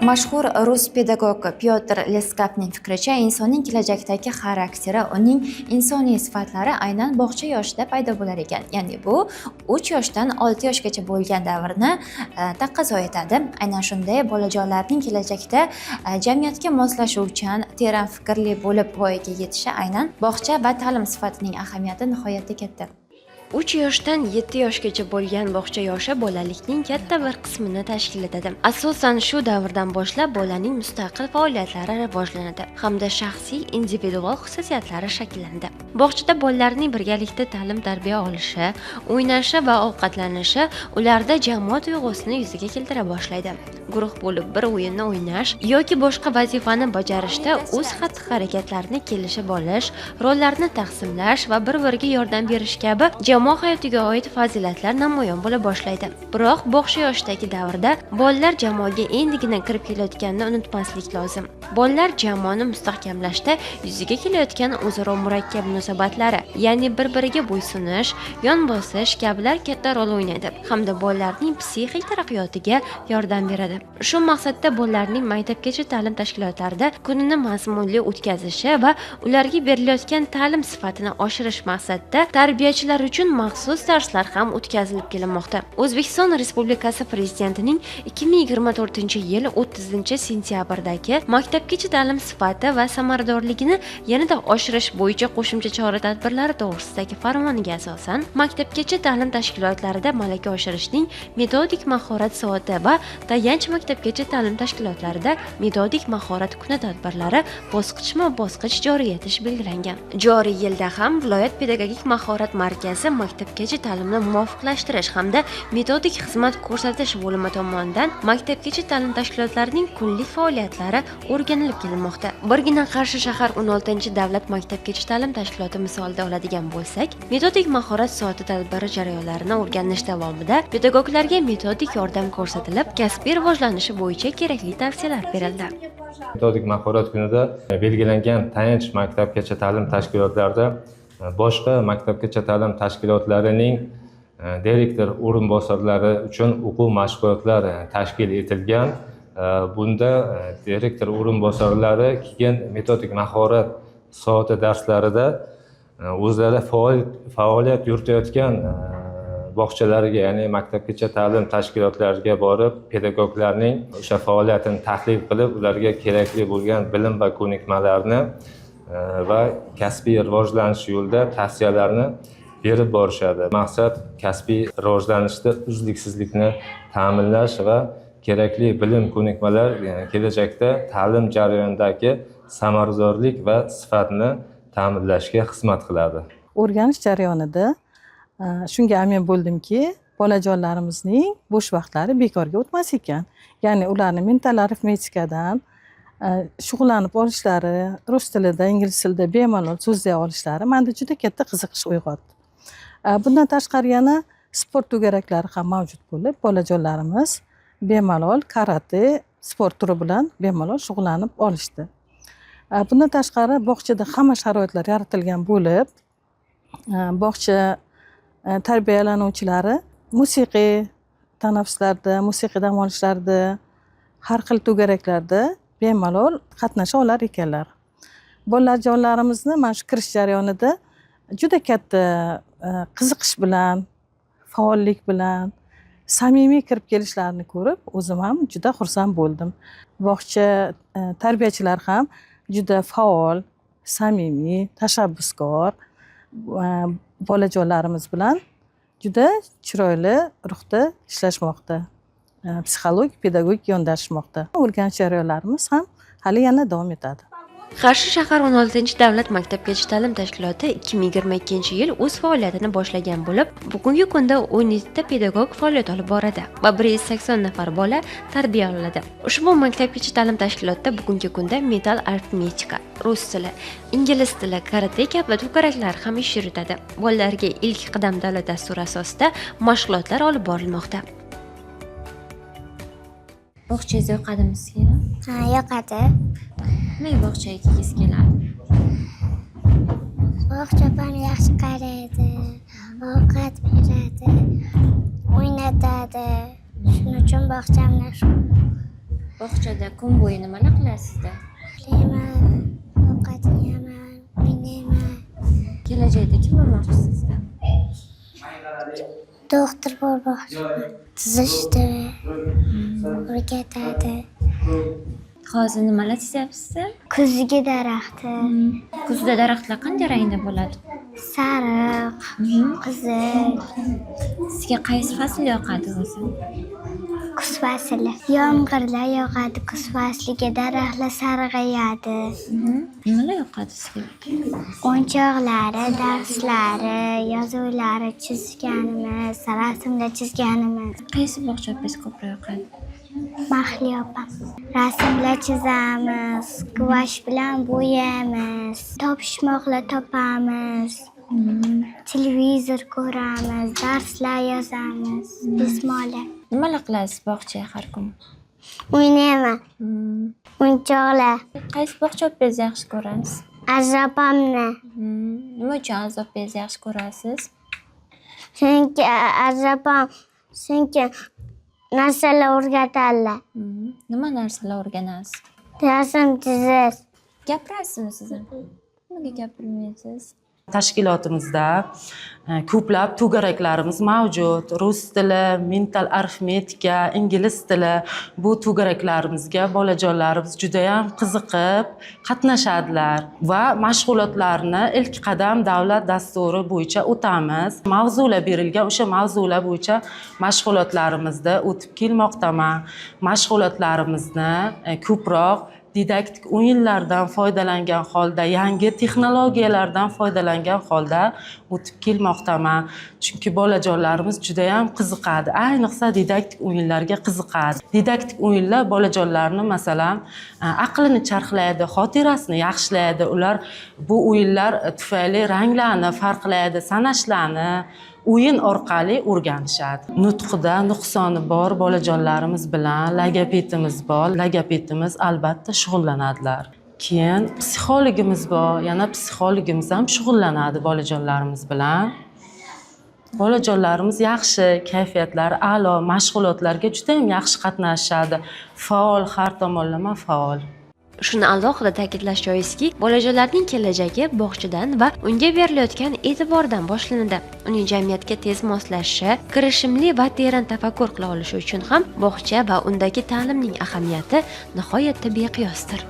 Mashhur rus pedagog Pyotr Leskapning fikricha, insonning kelajakdagi xarakteri, uning insoniy sifatlari aynan bog'cha yoshida paydo bo'lar ekan. Ya'ni bu 3 yoshdan 6 yoshgacha bo'lgan davrni taqozo etadi. Aynan shunday bolajonlarning kelajakda jamiyatga moslashuvchan, teran fikrli bo'lib voyaga yetishi aynan bog'cha va ta'lim sifatining ahamiyati nihoyatda katta. 3 yoshdan 7 yoshgacha bo'lgan bog'cha yoshi bolalikning katta bir qismini tashkil etadi. Asosan shu davrdan boshlab bolaning mustaqil faoliyatlari rivojlanadi hamda shaxsiy individual xususiyatlari shakllanadi. Bog'chada bolalarning birgalikda ta'lim-tarbiya olishi, o'ynashi va ovqatlanishi ularda jamoat tuyg'usini yuzaga keltira boshlaydi. Guruh bo'lib bir o'yinni o'ynash yoki boshqa vazifani bajarishda o'z xatti-harakatlarini kelishib olish, rollarni taqsimlash va bir-biriga yordam berish kabi jamoa hayotiga oid fazilatlar namoyon bo'la boshlaydi. Biroq bog'cha yoshidagi davrda bolalar jamoaga endigina kirib kelayotganini unutmaslik lozim. Bolalar jamoani mustahkamlashda yuzaga kelayotgan o'zaro murakkab munosabatlari, ya'ni bir-biriga bo'ysunish, yon bosish kabilar katta rol o'ynaydi hamda bolalarning psixik taraqqiyotiga yordam beradi. Shu maqsadda bolalarning maktabgacha ta'lim tashkilotlarida kunini mazmunli o'tkazishi va ularga berilayotgan ta'lim sifatini oshirish maqsadida tarbiyachilar uchun maxsus darslar ham o'tkazilib kelinmoqda. O'zbekiston Respublikasi Prezidentining 2024-yil 30-sentyabrdagi maktabgacha ta'lim sifati va samaradorligini yanada oshirish bo'yicha qo'shimcha chora-tadbirlari to'g'risidagi farmoniga asosan maktabgacha ta'lim tashkilotlarida malaka oshirishning metodik mahorat soati va tayanch maktabgacha ta'lim tashkilotlarida metodik mahorat kuni tadbirlari bosqichma-bosqich joriy etish belgilangan. Joriy yilda ham viloyat pedagogik mahorat markazi maktabgacha ta'limni muvofiqlashtirish hamda metodik xizmat ko'rsatish bo'limi tomonidan maktabgacha ta'lim tashkilotlarining kunlik faoliyatlari o'rganilib kelinmoqda. Birgina Qarshi shahar 16-davlat maktabgacha ta'lim tashkiloti misolida oladigan bo'lsak, metodik mahorat soati tadbiri jarayonlarini o'rganish davomida pedagoglarga metodik yordam ko'rsatilib, kasbiy rivojlanishi bo'yicha kerakli tavsiyalar berildi. Metodik mahorat kunida belgilangan tayanch maktabgacha ta'lim tashkilotlarida boshqa maktabgacha ta'lim tashkilotlarining direktor o'rinbosarlari uchun o'quv mashg'ulotlar tashkil etilgan. Bunda direktor o'rinbosarlari keyin metodik mahorat soati darslarida o'zlari faoliyat yuritayotgan bog'chalarga, ya'ni maktabgacha ta'lim tashkilotlariga borib, pedagoglarning o'sha faoliyatini tahlil qilib, ularga kerakli bo'lgan bilim va ko'nikmalarni va kasbiy rivojlanish yo'lida tavsiyalarni berib borishadi. Maqsad kasbiy rivojlanishda uzluksizlikni ta'minlash va kerakli bilim ko'nikmalar kelajakda ta'lim jarayonidagi samaradorlik va sifatni ta'minlashga xizmat qiladi. O'rganish jarayonida shunga amin bo'ldimki, bolajonlarimizning bo'sh vaqtlari bekorga o'tmas ekan. Ya'ni ularning mental arifmetikadan shug'ullanib olishlari, rus tilida, ingliz tilida bemalol so'zlay olishlari menda juda katta qiziqish uyg'otdi. Bundan tashqari yana sport to'garaklari ham mavjud bo'lib, bolajonlarimiz bemalol karate sport turi bilan bemalol shug'ullanib olishdi. Bundan tashqari bog'chada hamma sharoitlar yaratilgan bo'lib, bog'cha tarbiyalanuvchilari musiqiy tanaffuslarda, musiqiy dam olishlarda, har xil to'garaklarda bemalol qatnasha olar ekanlar. Bolajonlarimizni mana shu kirish jarayonida juda katta qiziqish bilan, faollik bilan, samimiy kirib kelishlarini ko'rib, o'zim ham juda xursand bo'ldim. Bog'cha tarbiyachilari ham juda faol, samimiy, tashabbuskor bolajonlarimiz bilan juda chiroyli ruhda ishlashmoqda. Psixologik, pedagogik yondashmoqda. O'rganish jarayonlarimiz ham hali yana davom etadi. Qarshi shahar 16-davlat maktabgacha ta'lim tashkiloti 2022-yil o'z faoliyatini boshlagan bo'lib, bugungi kunda 17 ta pedagog faoliyat olib boradi va 180 nafar bola tarbiya oladi. Ushbu maktabgacha ta'lim tashkilotida bugungi kunda metal arifmetika, rus tili, ingliz tili, karate kabi to'garaklar ham ish yuritadi. Bolalarga ilk qadam davlat dasturi asosida mashg'ulotlar olib borilmoqda. Bog'changiz yoqadimi sizga? Ha, yoqadi. Nega bog'chaga kelgisi keladi? Bog'cha bani yaxshi qaraydi, ovqat beradi, o'ynatadi. Shuning uchun bog'chamni Bog'chada kun bo'yi nimalar qilasizda? Ishlayman, ovqat yeyman, o'ynayman. Kelajakda kim bo'lmoqchisizda? Doktor bo'lmoqchiman. Chizishdi, o'rgatadi. Hozir nimalar chizyapsiz? Kuzgi daraxti, Kuzda daraxtlar qanday rangda bo'ladi? sariq, qizil, Sizga qaysi fasl yoqadi o'zi? kuz fasli. Yomg'irlar yog'adi kuz fasliga, daraxtlar sarg'ayadi. Nimalar yoqadi sizga? O'yinchoqlari, darslari, yozuvlari chizganimiz, rasmlar chizganimiz. Qaysi bog'cha opingiz ko'proq yoqadi? Mahliyo opam. Rasmlar chizamiz, guvash bilan bo'yaymiz, topishmoqlar topamiz. Televizor ko'ramiz, darslar yozamiz, dizmolar. Nimalar qilasiz bog'chaga har kuni? O'ynayman. O'yinchoqlar. Qaysi bog'cha opingizni yaxshi ko'rasiz? Ajabamni. Nima uchun Aziz opingizni yaxshi ko'rasiz? Chunki ajabam, chunki narsalar o'rgatadilar. Nima narsalar o'rganasiz? Rasm chizish. Gapirasizmi siz? Nimaga gapirmaysiz? Tashkilotimizda ko'plab to'garaklarimiz mavjud. Rus tili, mental arifmetika, ingliz tili. Bu to'garaklarimizga bolajonlarimiz juda ham qiziqib qatnashadilar va mashg'ulotlarni ilk qadam davlat dasturi bo'yicha o'tamiz. Mavzular berilgan, o'sha mavzular bo'yicha mashg'ulotlarimizda o'tib kelmoqdaman. Mashg'ulotlarimizni ko'proq didaktik o'yinlardan foydalangan holda, yangi texnologiyalardan foydalangan holda o'tib kelmoqdaman. Chunki bolajonlarimiz juda ham qiziqadi. Ayniqsa didaktik o'yinlarga qiziqadi. Didaktik o'yinlar bolajonlarni masalan aqlini charxlaydi, xotirasini yaxshilaydi. Ular bu o'yinlar tufayli ranglarni farqlaydi, sanashlarni o'yin orqali o'rganishadi. Nutqida nuqsoni bor bolajonlarimiz bilan logopedimiz bor. Logopedimiz albatta shug'ullanadilar. Keyin psixologimiz bor. Yana psixologimiz ham shug'ullanadi bolajonlarimiz bilan. Bolajonlarimiz yaxshi, kayfiyatlari a'lo, mashg'ulotlarga juda ham yaxshi qatnashadi. Faol, har tomonlama faol. Shuni alohida ta'kidlash joizki, bolajonlarning kelajagi bog'chadan va unga berilayotgan e'tibordan boshlanadi. Uning jamiyatga tez moslashishi, kirishimli va teran tafakkur qila olishi uchun ham bog'cha va undagi ta'limning ahamiyati nihoyatda beqiyosdir.